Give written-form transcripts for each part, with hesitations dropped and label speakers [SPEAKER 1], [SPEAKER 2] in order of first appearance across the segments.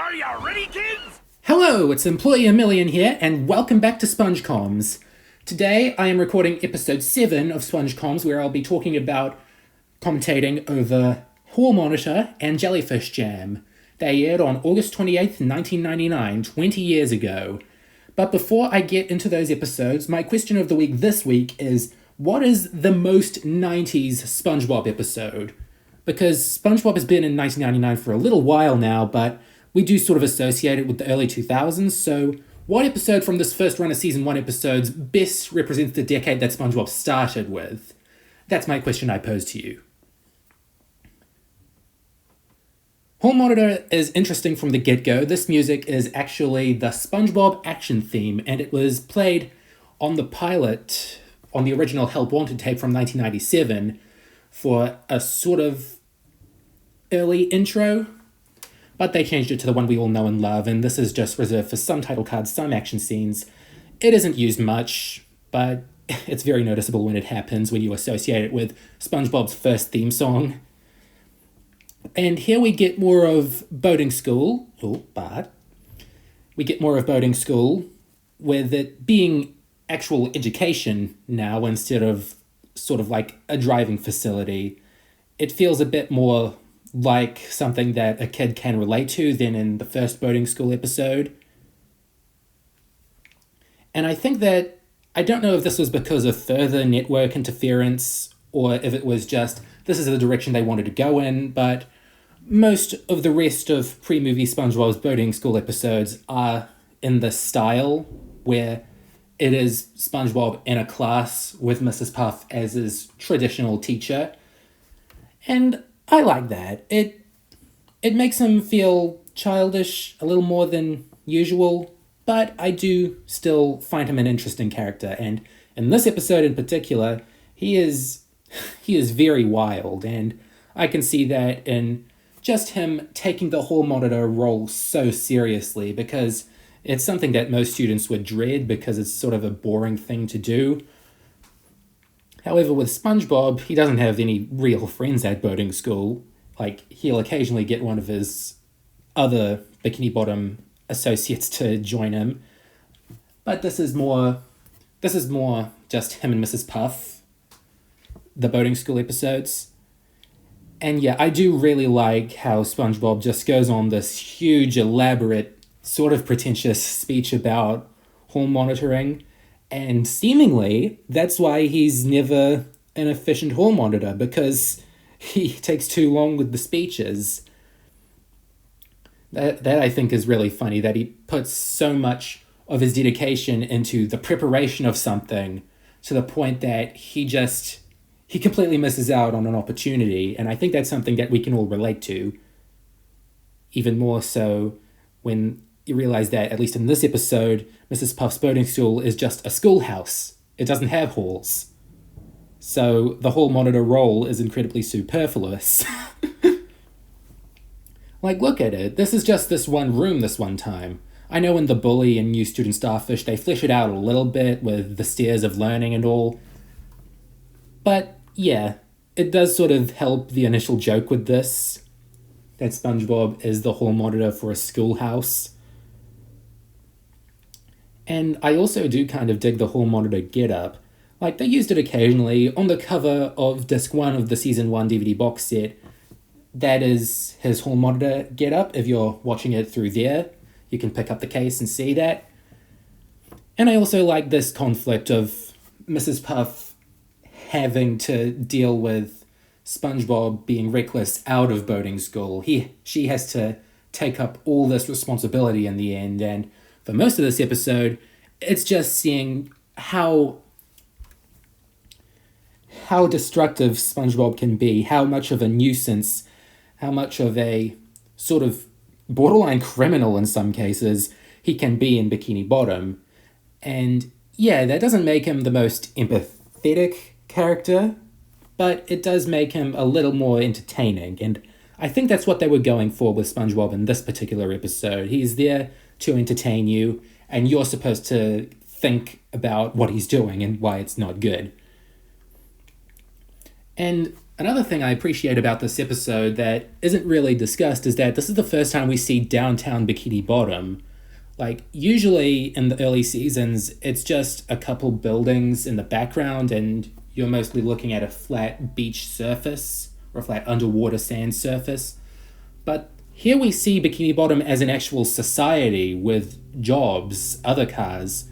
[SPEAKER 1] Are you ready, kids?
[SPEAKER 2] Hello, it's Employee a Million here, and welcome back to SpongeComs. Today, I am recording episode 7 of SpongeComs, where I'll be talking about commentating over Hall Monitor and Jellyfish Jam. They aired on August 28th, 1999, 20 years ago. But before I get into those episodes, my question of the week this week is, what is the most 90s SpongeBob episode? Because SpongeBob has been in 1999 for a little while now, but we do sort of associate it with the early 2000s, so what episode from this first run of Season 1 episodes best represents the decade that SpongeBob started with? That's my question I pose to you. Hall Monitor is interesting from the get-go. This music is actually the SpongeBob action theme, and it was played on the pilot, on the original Help Wanted tape from 1997, for a sort of early intro. But they changed it to the one we all know and love, and this is just reserved for some title cards, some action scenes. It isn't used much, but it's very noticeable when it happens, when you associate it with SpongeBob's first theme song. And here we get more of boating school, we get more of boating school, with it being actual education now instead of sort of like a driving facility. It feels a bit more like something that a kid can relate to than in the first boating school episode. And I think that, I don't know if this was because of further network interference or if it was just, this is the direction they wanted to go in, but most of the rest of pre-movie SpongeBob's boating school episodes are in this style where it is SpongeBob in a class with Mrs. Puff as his traditional teacher. And I like that. It makes him feel childish a little more than usual, but I do still find him an interesting character. And in this episode in particular, he is very wild, and I can see that in just him taking the hall monitor role so seriously, because it's something that most students would dread because it's sort of a boring thing to do. However, with SpongeBob, he doesn't have any real friends at boating school. Like, he'll occasionally get one of his other Bikini Bottom associates to join him. But this is more just him and Mrs. Puff, the boating school episodes. And yeah, I do really like how SpongeBob just goes on this huge, elaborate, sort of pretentious speech about hall monitoring. And seemingly, that's why he's never an efficient hall monitor, because he takes too long with the speeches. That I think is really funny, that he puts so much of his dedication into the preparation of something to the point that he completely misses out on an opportunity. And I think that's something that we can all relate to. Even more so when you realize that, at least in this episode, Mrs. Puff's boating school is just a schoolhouse. It doesn't have halls. So the hall monitor role is incredibly superfluous. Like, look at it. This is just this one room this one time. I know in The Bully and New Student Starfish, they flesh it out a little bit with the stairs of learning and all. But yeah, it does sort of help the initial joke with this, that SpongeBob is the hall monitor for a schoolhouse. And I also do kind of dig the hall monitor get-up. Like, they used it occasionally on the cover of disc 1 of the Season 1 DVD box set. That is his hall monitor get-up. If you're watching it through there, you can pick up the case and see that. And I also like this conflict of Mrs. Puff having to deal with SpongeBob being reckless out of boating school. She has to take up all this responsibility in the end, and for most of this episode, it's just seeing how destructive SpongeBob can be, how much of a nuisance, how much of a sort of borderline criminal in some cases he can be in Bikini Bottom. And yeah, that doesn't make him the most empathetic character, but it does make him a little more entertaining, and I think that's what they were going for with SpongeBob in this particular episode. He's there to entertain you, and you're supposed to think about what he's doing and why it's not good. And Another thing I appreciate about this episode that isn't really discussed is that this is the first time we see downtown Bikini Bottom. Like, usually in the early seasons, it's just a couple buildings in the background, and you're mostly looking at a flat beach surface or a flat underwater sand surface. But here we see Bikini Bottom as an actual society with jobs, other cars,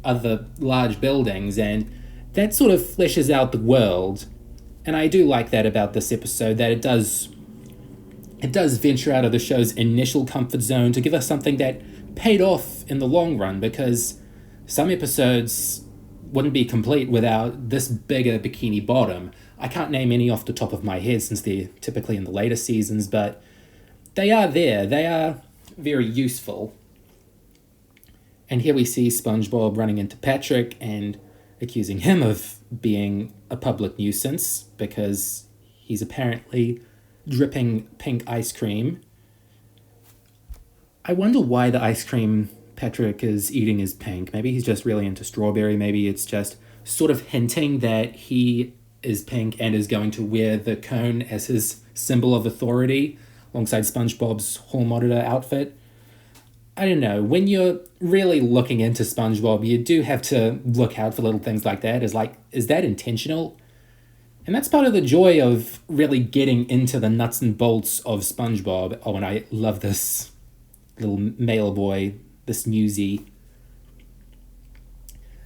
[SPEAKER 2] other large buildings, and that sort of fleshes out the world. And I do like that about this episode, that it does venture out of the show's initial comfort zone to give us something that paid off in the long run, because some episodes wouldn't be complete without this bigger Bikini Bottom. I can't name any off the top of my head since they're typically in the later seasons, but they are there. They are very useful. And here we see SpongeBob running into Patrick and accusing him of being a public nuisance because he's apparently dripping pink ice cream. I wonder why the ice cream Patrick is eating is pink. Maybe he's just really into strawberry. Maybe it's just sort of hinting that he is pink and is going to wear the cone as his symbol of authority alongside SpongeBob's hall monitor outfit. I don't know. When you're really looking into SpongeBob, you do have to look out for little things like that. Is that intentional? And that's part of the joy of really getting into the nuts and bolts of SpongeBob. Oh, and I love this little male boy, this newsie.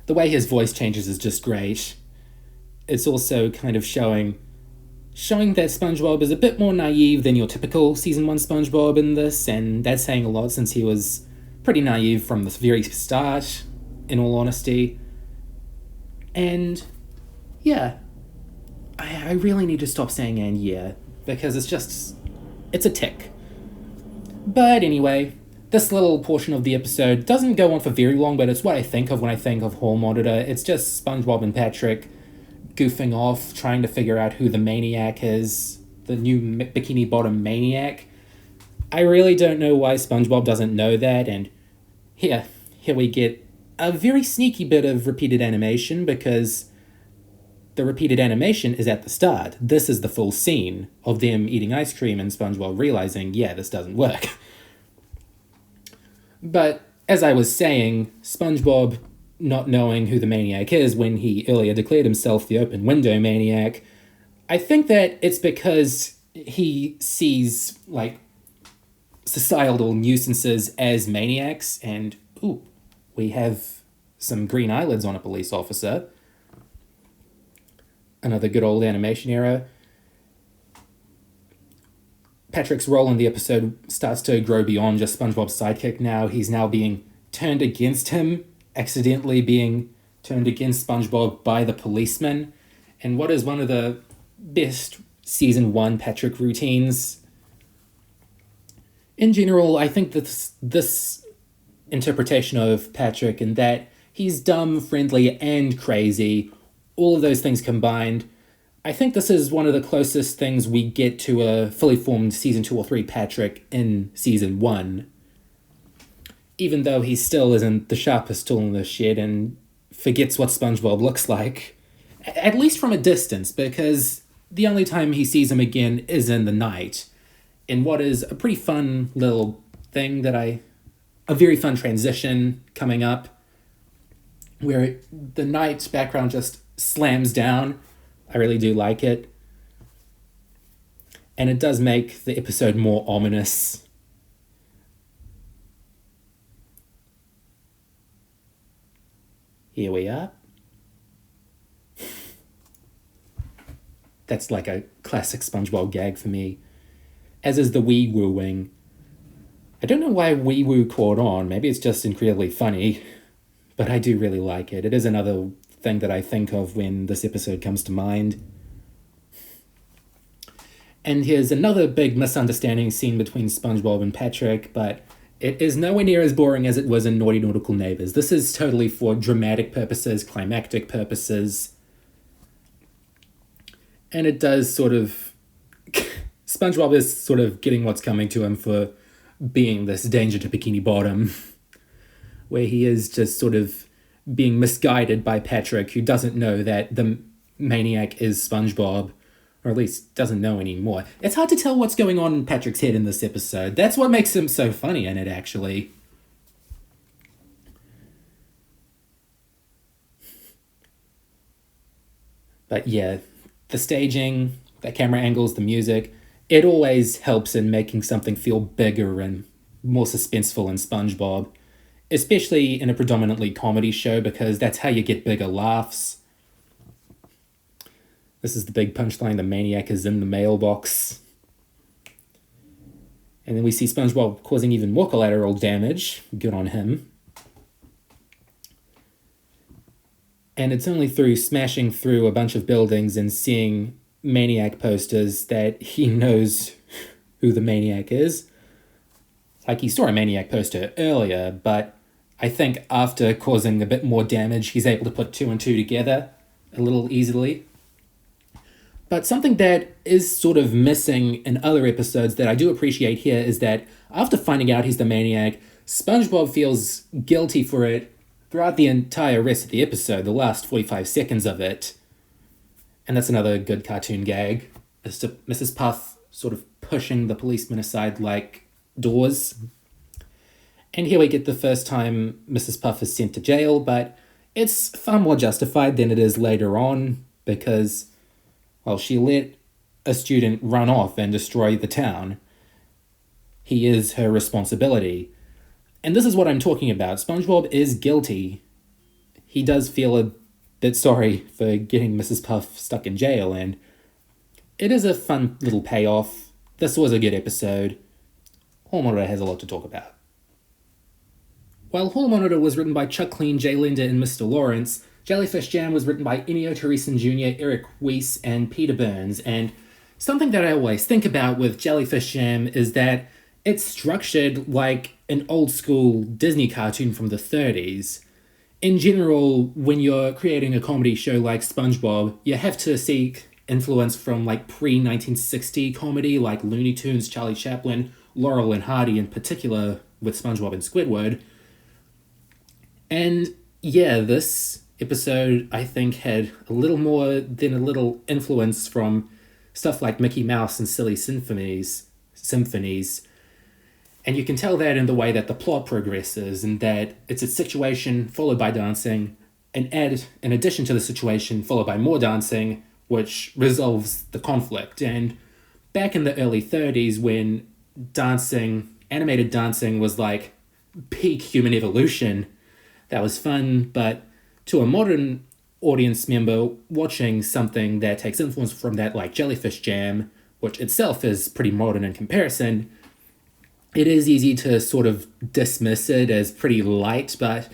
[SPEAKER 2] The way his voice changes is just great. It's also kind of showing that SpongeBob is a bit more naive than your typical Season 1 SpongeBob in this, and that's saying a lot since he was pretty naive from the very start, in all honesty. And, yeah, I really need to stop saying "and yeah," because it's a tick. But anyway, this little portion of the episode doesn't go on for very long, but it's what I think of when I think of Hall Monitor. It's just SpongeBob and Patrick goofing off, trying to figure out who the maniac is, the new Bikini Bottom maniac. I really don't know why SpongeBob doesn't know that, and here we get a very sneaky bit of repeated animation, because the repeated animation is at the start. This is the full scene of them eating ice cream and SpongeBob realizing, yeah, this doesn't work. But as I was saying, SpongeBob not knowing who the maniac is when he earlier declared himself the open window maniac, I think that it's because he sees, like, societal nuisances as maniacs, and, ooh, we have some green eyelids on a police officer. Another good old animation era. Patrick's role in the episode starts to grow beyond just SpongeBob's sidekick now. He's now being turned against him, accidentally being turned against SpongeBob by the policeman. And what is one of the best Season 1 Patrick routines? In general, I think that this interpretation of Patrick, and that he's dumb, friendly, and crazy, all of those things combined, I think this is one of the closest things we get to a fully formed Season 2 or 3 Patrick in Season 1. Even though he still isn't the sharpest tool in the shed and forgets what SpongeBob looks like. At least from a distance, because the only time he sees him again is in the night. In what is a pretty fun little thing a very fun transition coming up, where the night background just slams down. I really do like it. And it does make the episode more ominous. Here we are. That's like a classic SpongeBob gag for me. As is the wee-wooing. I don't know why wee-woo caught on. Maybe it's just incredibly funny. But I do really like it. It is another thing that I think of when this episode comes to mind. And here's another big misunderstanding scene between SpongeBob and Patrick, but it is nowhere near as boring as it was in Naughty Nautical Neighbors. This is totally for dramatic purposes, climactic purposes. And it does sort of... SpongeBob is sort of getting what's coming to him for being this danger to Bikini Bottom, where he is just sort of being misguided by Patrick, who doesn't know that the maniac is SpongeBob, or at least doesn't know anymore. It's hard to tell what's going on in Patrick's head in this episode. That's what makes him so funny in it, actually. But yeah, the staging, the camera angles, the music, it always helps in making something feel bigger and more suspenseful in SpongeBob, especially in a predominantly comedy show, because that's how you get bigger laughs. This is the big punchline, the maniac is in the mailbox. And then we see SpongeBob causing even more collateral damage. Good on him. And it's only through smashing through a bunch of buildings and seeing maniac posters that he knows who the maniac is. Like, he saw a maniac poster earlier, but I think after causing a bit more damage, he's able to put two and two together a little easily. But something that is sort of missing in other episodes that I do appreciate here is that after finding out he's the maniac, SpongeBob feels guilty for it throughout the entire rest of the episode, the last 45 seconds of it. And that's another good cartoon gag. Mrs. Puff sort of pushing the policeman aside like doors. And here we get the first time Mrs. Puff is sent to jail, but it's far more justified than it is later on because, well, she let a student run off and destroy the town. He is her responsibility. And this is what I'm talking about. SpongeBob is guilty. He does feel a bit sorry for getting Mrs. Puff stuck in jail, and it is a fun little payoff. This was a good episode. Hall Monitor has a lot to talk about. While Hall Monitor was written by Chuck Clean, Jay Linder, and Mr. Lawrence, Jellyfish Jam was written by Ennio Teresen Jr., Eric Weiss, and Peter Burns, and something that I always think about with Jellyfish Jam is that it's structured like an old-school Disney cartoon from the 30s. In general, when you're creating a comedy show like SpongeBob, you have to seek influence from like pre-1960 comedy like Looney Tunes, Charlie Chaplin, Laurel and Hardy in particular with SpongeBob and Squidward. And yeah, this episode, I think, had a little more than a little influence from stuff like Mickey Mouse and Silly Symphonies. And you can tell that in the way that the plot progresses, and that it's a situation followed by dancing, and in addition to the situation followed by more dancing, which resolves the conflict. And back in the early 30s, when animated dancing was like peak human evolution, that was fun, but to a modern audience member watching something that takes influence from that, like Jellyfish Jam, which itself is pretty modern in comparison, it is easy to sort of dismiss it as pretty light, but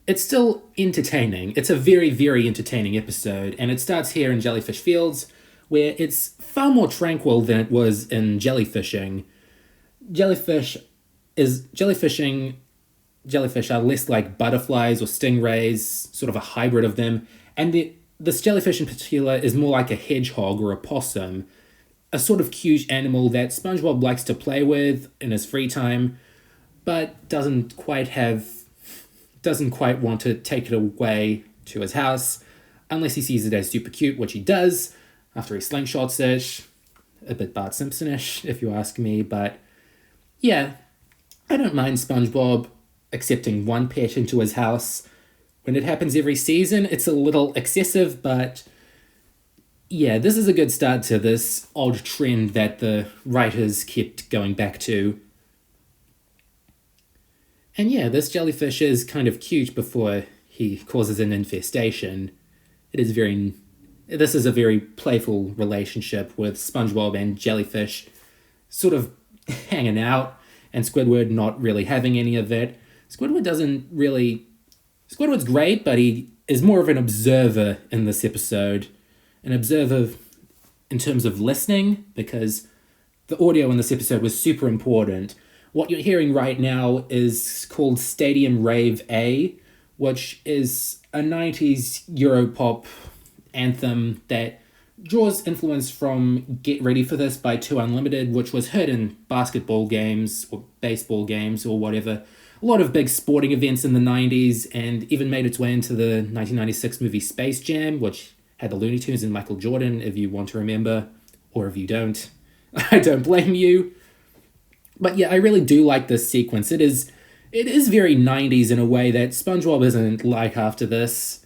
[SPEAKER 2] it's still entertaining. It's a very, very entertaining episode, and it starts here in Jellyfish Fields, where it's far more tranquil than it was in jellyfishing. Jellyfish are less like butterflies or stingrays, sort of a hybrid of them, and this jellyfish in particular is more like a hedgehog or a possum, a sort of cute animal that SpongeBob likes to play with in his free time, but doesn't quite want to take it away to his house, unless he sees it as super cute, which he does, after he slingshots it. A bit Bart Simpson-ish, if you ask me, but yeah, I don't mind SpongeBob accepting one pet into his house. When it happens every season, it's a little excessive, but yeah, this is a good start to this odd trend that the writers kept going back to. And yeah, this jellyfish is kind of cute before he causes an infestation. This is a very playful relationship with SpongeBob and Jellyfish sort of hanging out, and Squidward not really having any of it. Squidward's great, but he is more of an observer in this episode. An observer in terms of listening, because the audio in this episode was super important. What you're hearing right now is called Stadium Rave A, which is a 90s Europop anthem that draws influence from Get Ready for This by 2 Unlimited, which was heard in basketball games or baseball games or whatever. A lot of big sporting events in the 90s, and even made its way into the 1996 movie Space Jam, which had the Looney Tunes and Michael Jordan, if you want to remember or if you don't, I don't blame you. But yeah, I really do like this sequence. It is very 90s in a way that SpongeBob isn't like after this.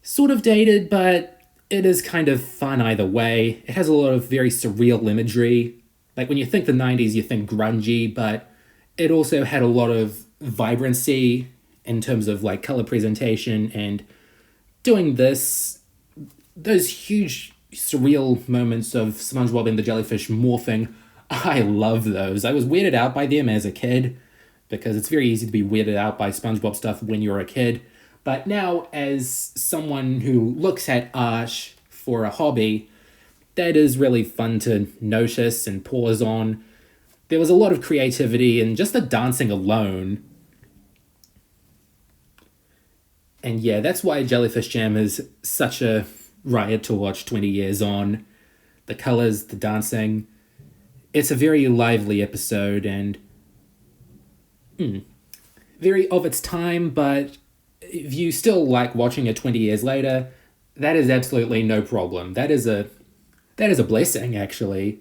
[SPEAKER 2] Sort of dated, but it is kind of fun either way. It has a lot of very surreal imagery. Like when you think the 90s, you think grungy, but it also had a lot of vibrancy in terms of like color presentation and doing this, those huge surreal moments of SpongeBob and the jellyfish morphing. I love those. I was weirded out by them as a kid because it's very easy to be weirded out by SpongeBob stuff when you're a kid. But now, as someone who looks at art for a hobby, that is really fun to notice and pause on. There was a lot of creativity in just the dancing alone. And yeah, that's why Jellyfish Jam is such a riot to watch 20 years on. The colors, the dancing. It's a very lively episode and very of its time, but if you still like watching it 20 years later, that is absolutely no problem. That is a blessing, actually.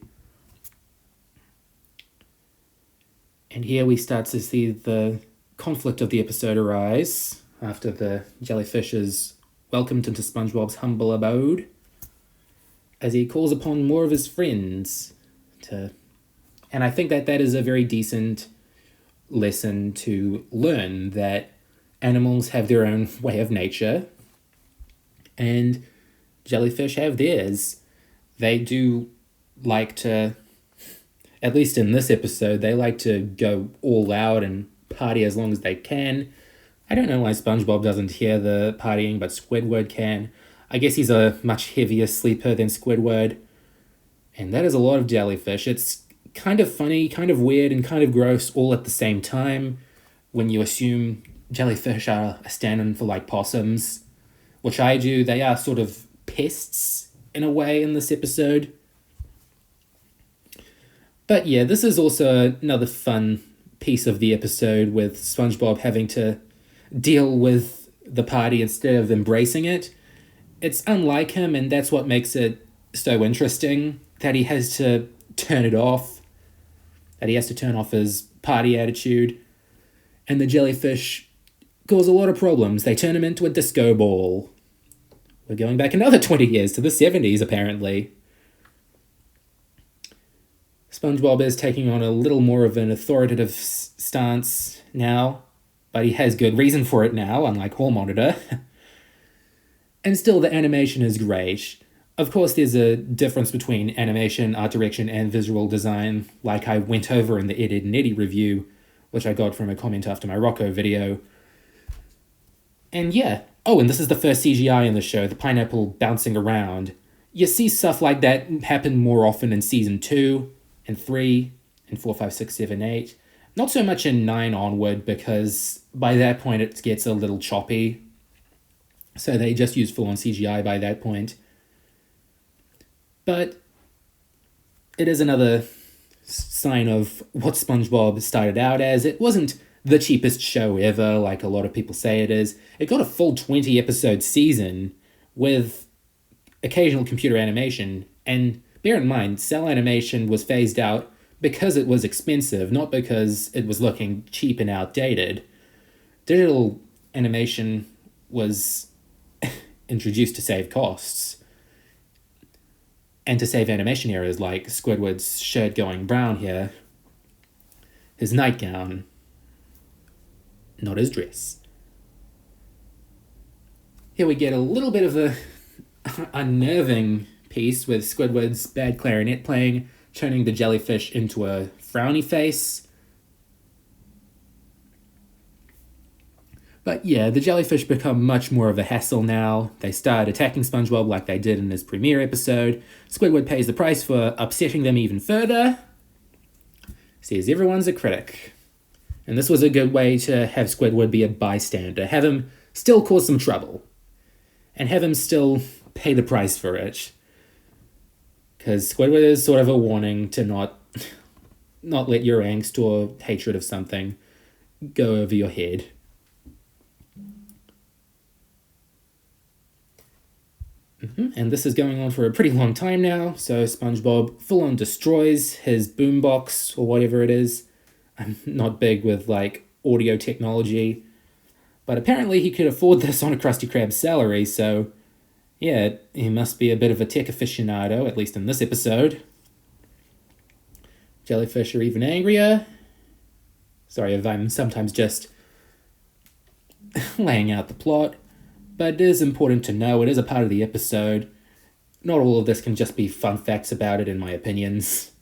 [SPEAKER 2] And here we start to see the conflict of the episode arise after the jellyfish is welcomed into SpongeBob's humble abode, as he calls upon more of his friends to... And I think that is a very decent lesson to learn, that animals have their own way of nature, and jellyfish have theirs. They do like to, at least in this episode, they like to go all out and party as long as they can. I don't know why SpongeBob doesn't hear the partying, but Squidward can. I guess he's a much heavier sleeper than Squidward. And that is a lot of jellyfish. It's kind of funny, kind of weird, and kind of gross all at the same time when you assume jellyfish are a stand-in for like possums, which I do. They are sort of pests in a way in this episode. But yeah, this is also another fun piece of the episode with SpongeBob having to deal with the party instead of embracing it. It's unlike him, and that's what makes it so interesting, that he has to turn it off, that he has to turn off his party attitude. And the jellyfish cause a lot of problems. They turn him into a disco ball. We're going back another 20 years to the 70s, apparently. SpongeBob is taking on a little more of an authoritative stance now, but he has good reason for it now, unlike Hall Monitor. And still, the animation is great. Of course, there's a difference between animation, art direction, and visual design, like I went over in the Ed, and Eddie review, which I got from a comment after my Rocco video. And yeah. Oh, and this is the first CGI in the show, the pineapple bouncing around. You see stuff like that happen more often in Season 2, and 3, and 4, 5, 6, 7, 8. Not so much in 9 onward, because by that point it gets a little choppy. So they just use full-on CGI by that point. But it is another sign of what SpongeBob started out as. It wasn't the cheapest show ever, like a lot of people say it is. It got a full 20-episode season with occasional computer animation. And bear in mind, cell animation was phased out because it was expensive, not because it was looking cheap and outdated. Digital animation was introduced to save costs and to save animation errors, like Squidward's shirt going brown here, his nightgown, not his dress. Here we get a little bit of a unnerving piece with Squidward's bad clarinet playing, turning the jellyfish into a frowny face. But yeah, the jellyfish become much more of a hassle now. They start attacking SpongeBob like they did in his premiere episode. Squidward pays the price for upsetting them even further. Says everyone's a critic. And this was a good way to have Squidward be a bystander. Have him still cause some trouble. And have him still pay the price for it. Because Squidward is sort of a warning to not let your angst or hatred of something go over your head. And this is going on for a pretty long time now, so SpongeBob full-on destroys his boombox or whatever it is. I'm not big with, like, audio technology, but apparently he could afford this on a Krusty Krab's salary, so yeah, he must be a bit of a tech aficionado, at least in this episode. Jellyfish are even angrier. Sorry if I'm sometimes just laying out the plot, but it is important to know, it is a part of the episode. Not all of this can just be fun facts about it, in my opinions.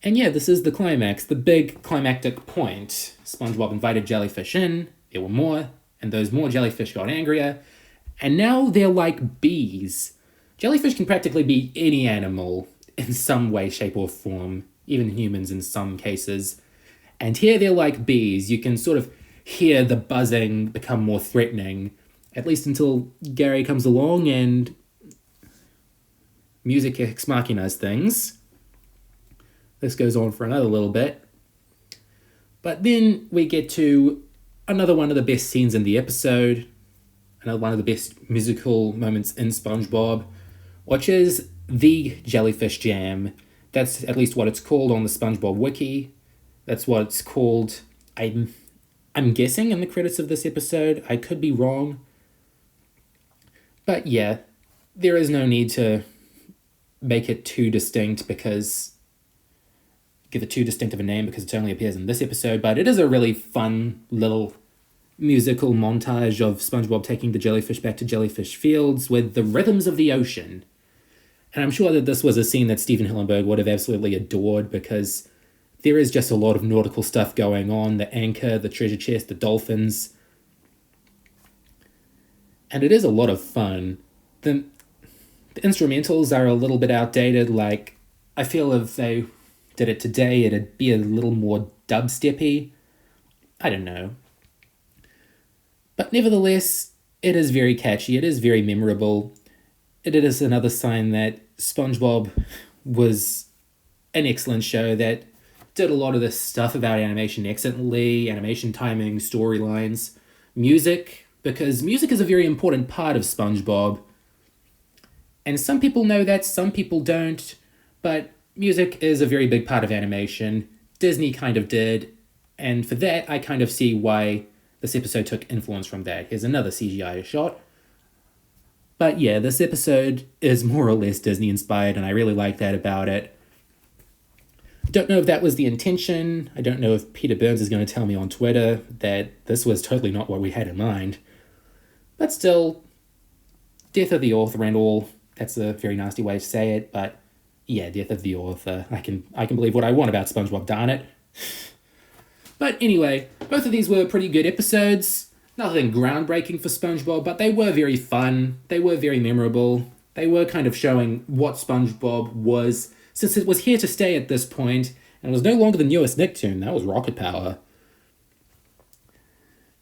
[SPEAKER 2] And yeah, this is the climax, the big climactic point. SpongeBob invited Jellyfish in, there were more, and those more jellyfish got angrier, and now they're like bees. Jellyfish can practically be any animal in some way, shape, or form, even humans in some cases. And here they're like bees. You can sort of hear the buzzing become more threatening, at least until Gary comes along and music ex machinas things. This goes on for another little bit. But then we get to another one of the best scenes in the episode, another one of the best musical moments in SpongeBob, which is the Jellyfish Jam. That's at least what it's called on the SpongeBob wiki. That's what it's called, I'm guessing, in the credits of this episode. I could be wrong. But yeah, there is no need to make it too distinct give it too distinctive a name because it only appears in this episode, but it is a really fun little musical montage of SpongeBob taking the jellyfish back to Jellyfish Fields with the rhythms of the ocean. And I'm sure that this was a scene that Stephen Hillenburg would have absolutely adored because there is just a lot of nautical stuff going on, the anchor, the treasure chest, the dolphins. And it is a lot of fun. The instrumentals are a little bit outdated, like, I feel if they did it today, it'd be a little more dubsteppy. I don't know. But nevertheless, it is very catchy, it is very memorable. It is another sign that SpongeBob was an excellent show that did a lot of this stuff about animation excellently, animation timing, storylines, music, because music is a very important part of SpongeBob. And some people know that, some people don't, but music is a very big part of animation. Disney kind of did, and for that, I kind of see why this episode took influence from that. Here's another CGI shot. But yeah, this episode is more or less Disney-inspired, and I really like that about it. Don't know if that was the intention. I don't know if Peter Burns is going to tell me on Twitter that this was totally not what we had in mind. But still, death of the author and all. That's a very nasty way to say it, but yeah, death of the author. I can believe what I want about SpongeBob, darn it. But anyway, both of these were pretty good episodes. Nothing groundbreaking for SpongeBob, but they were very fun. They were very memorable. They were kind of showing what SpongeBob was, since it was here to stay at this point, and it was no longer the newest Nicktoon. That was Rocket Power.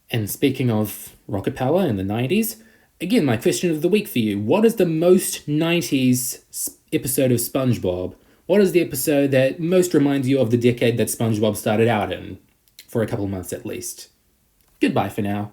[SPEAKER 2] And speaking of Rocket Power in the 90s, again, my question of the week for you. What is the most 90s episode of SpongeBob? What is the episode that most reminds you of the decade that SpongeBob started out in? For a couple months at least. Goodbye for now.